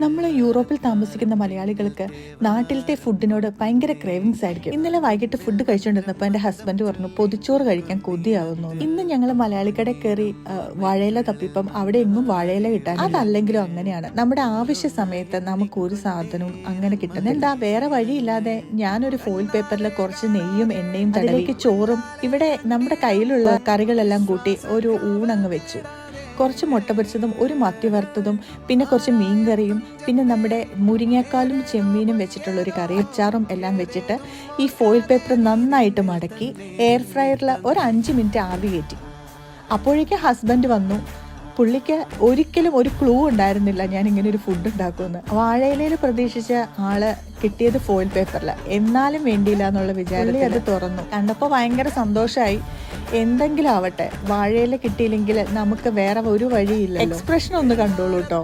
നമ്മൾ യൂറോപ്പിൽ താമസിക്കുന്ന മലയാളികൾക്ക് നാട്ടിലത്തെ ഫുഡിനോട് ഭയങ്കര ക്രേവിങ്സ് ആയിരിക്കും. ഇന്നലെ വൈകിട്ട് ഫുഡ് കഴിച്ചുകൊണ്ടിരുന്നപ്പോൾ എൻ്റെ ഹസ്ബൻഡ് പറഞ്ഞു പൊതിച്ചോറ് കഴിക്കാൻ കൊതിയാവുന്നു. ഇന്ന് ഞങ്ങൾ മലയാളിക്കട കയറി വാഴയില തപ്പിപ്പം അവിടെ എങ്ങും വാഴയില കിട്ടാൻ. അതല്ലെങ്കിലും അങ്ങനെയാണ്, നമ്മുടെ ആവശ്യ സമയത്ത് നമുക്ക് ഒരു സാധനവും അങ്ങനെ കിട്ടുന്നത്. എന്താ വേറെ വഴിയില്ലാതെ ഞാനൊരു ഫോയിൽ പേപ്പറിൽ കുറച്ച് നെയ്യും എണ്ണയും അതിലേക്ക് ചോറും ഇവിടെ നമ്മുടെ കയ്യിലുള്ള കറികളെല്ലാം കൂട്ടി ഒരു ഊണങ്ങ് വെച്ചു. കുറച്ച് മുട്ട പൊരിച്ചതും ഒരു മത്തി വറുത്തതും പിന്നെ കുറച്ച് മീൻകറിയും പിന്നെ നമ്മുടെ മുരിങ്ങക്കാലും ചെമ്മീനും വെച്ചിട്ടുള്ള ഒരു കറി അച്ചാറും എല്ലാം വെച്ചിട്ട് ഈ ഫോയിൽ പേപ്പർ നന്നായിട്ട് മടക്കി എയർ ഫ്രയറിൽ ഒരു 5 മിനിറ്റ് ആവി കയറ്റി. അപ്പോഴേക്കും ഹസ്ബൻഡ് വന്നു. പുള്ളിക്ക് ഒരിക്കലും ഒരു ക്ലൂ ഉണ്ടായിരുന്നില്ല ഞാൻ ഇങ്ങനെ ഒരു ഫുഡ് ഉണ്ടാക്കുമെന്ന്. വാഴയിലയിൽ പ്രതീക്ഷിച്ച ആള് കിട്ടിയത് ഫോയിൽ പേപ്പറിൽ, എന്നാലും വേണ്ടിയില്ല എന്നുള്ള വിചാരം അത് തുറന്നു. കണ്ടപ്പോൾ ഭയങ്കര സന്തോഷമായി. എന്തെങ്കിലും ആവട്ടെ, വാഴയില കിട്ടിയില്ലെങ്കിൽ നമുക്ക് വേറെ ഒരു വഴിയില്ല. എക്സ്പ്രഷൻ ഒന്ന് കണ്ടോളൂ കേട്ടോ.